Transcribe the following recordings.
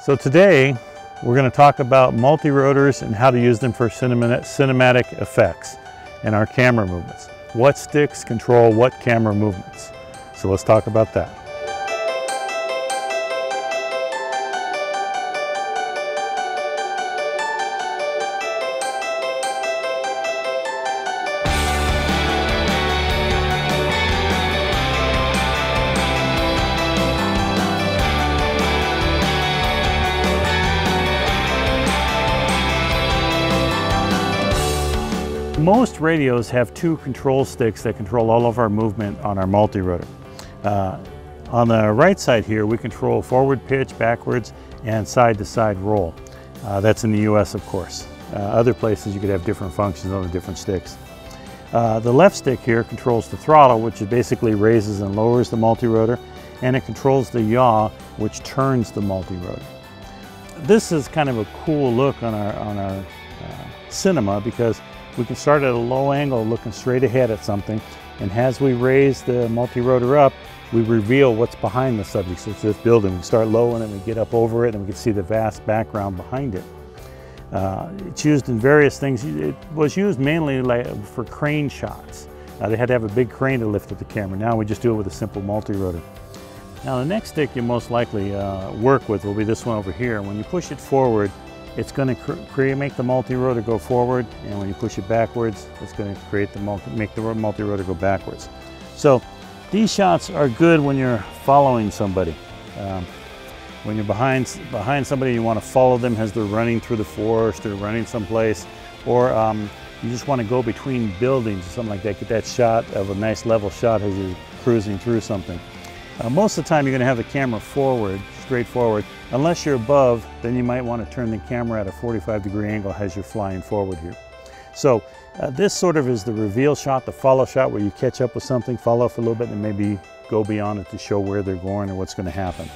So today we're going to talk about multi-rotors and how to use them for cinematic effects and our camera movements. What sticks control what camera movements? So let's talk about that. Most radios have two control sticks that control all of our movement on our multi-rotor. On the right side here, we control forward pitch, backwards, and side-to-side roll. That's in the US, of course. Other places you could have different functions on the different sticks. The left stick here controls the throttle, which it basically raises and lowers the multi-rotor, and it controls the yaw, which turns the multi-rotor. This is kind of a cool look on our cinema because we can start at a low angle looking straight ahead at something, and as we raise the multi-rotor up, we reveal what's behind the subject. So it's this building. We start low and then we get up over it and we can see the vast background behind it. It's used in various things. It was used mainly for crane shots. They had to have a big crane to lift up the camera. Now we just do it with a simple multi-rotor. Now the next stick you most likely work with will be this one over here. When you push it forward, it's going to make the multi-rotor go forward, and when you push it backwards, it's going to make the multi-rotor go backwards. So these shots are good when you're following somebody. When you're behind somebody, you want to follow them as they're running through the forest or running someplace, or you just want to go between buildings or something like that. Get that shot of a nice level shot as you're cruising through something. Most of the time, you're going to have the camera forward, straight forward. Unless you're above, then you might want to turn the camera at a 45-degree angle as you're flying forward here. So this sort of is the reveal shot, the follow shot, where you catch up with something, follow for a little bit, and maybe go beyond it to show where they're going or what's going to happen.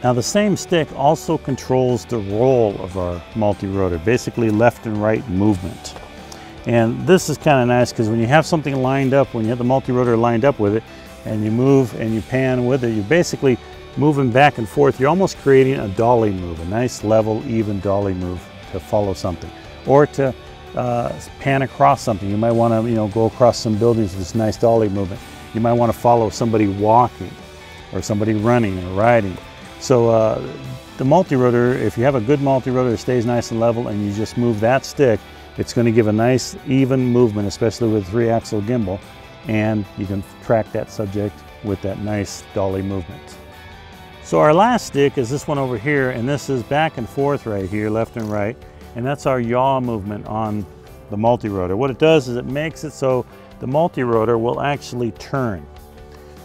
Now the same stick also controls the roll of our multi-rotor, basically left and right movement. And this is kind of nice because when you have something lined up, when you have the multi-rotor lined up with it, and you move and you pan with it, you're basically moving back and forth. You're almost creating a dolly move, a nice level, even dolly move to follow something, or to pan across something. You might want to, go across some buildings with this nice dolly movement. You might want to follow somebody walking, or somebody running or riding. So the multi-rotor, if you have a good multi-rotor that stays nice and level, and you just move that stick, it's going to give a nice, even movement, especially with a 3-axle gimbal, and you can track that subject with that nice dolly movement. So our last stick is this one over here, and this is back and forth right here, left and right, and that's our yaw movement on the multi-rotor. What it does is it makes it so the multi-rotor will actually turn.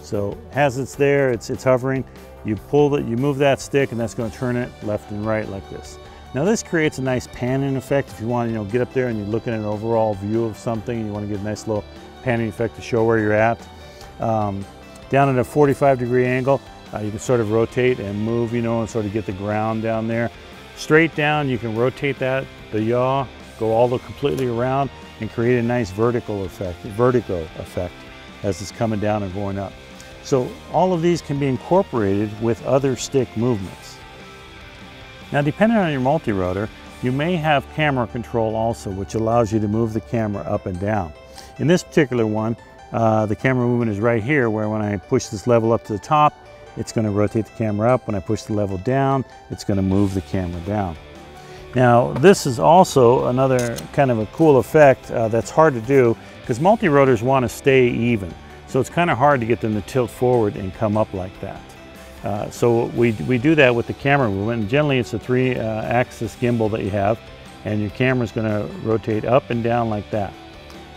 So as it's there, it's hovering, you move that stick, and that's going to turn it left and right like this. Now this creates a nice panning effect. If you want to get up there and you're looking at an overall view of something, and you want to get a nice little panning effect to show where you're at. Down at a 45-degree angle, you can sort of rotate and move, and sort of get the ground down there. Straight down, you can rotate the yaw, go all completely around, and create a nice vertigo effect as it's coming down and going up. So all of these can be incorporated with other stick movements. Now, depending on your multi-rotor, you may have camera control also, which allows you to move the camera up and down. In this particular one, the camera movement is right here, where when I push this level up to the top, it's going to rotate the camera up. When I push the level down, it's going to move the camera down. Now, this is also another kind of a cool effect that's hard to do because multi-rotors want to stay even. So it's kind of hard to get them to tilt forward and come up like that. So we do that with the camera movement. And generally, it's a 3-axis gimbal that you have, and your camera's going to rotate up and down like that.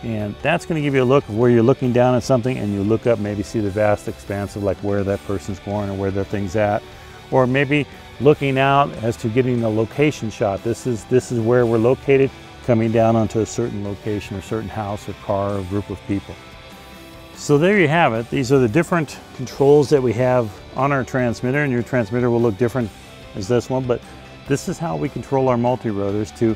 And that's going to give you a look of where you're looking down at something, and you look up, maybe see the vast expanse of like where that person's going or where that thing's at, or maybe looking out as to getting a location shot. This is where we're located, coming down onto a certain location or certain house or car or group of people. So there you have it. These are the different controls that we have on our transmitter, and your transmitter will look different as this one, but this is how we control our multi-rotors to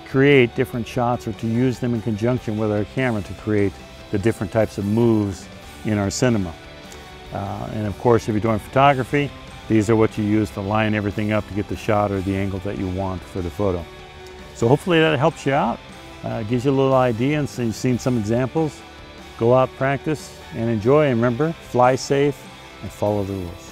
create different shots or to use them in conjunction with our camera to create the different types of moves in our cinema. And of course, if you're doing photography, These are what you use to line everything up to get the shot or the angle that you want for the photo. So hopefully that helps you out, gives you a little idea, and so you've seen some examples. Go out, practice, and enjoy. And remember, fly safe and follow the rules.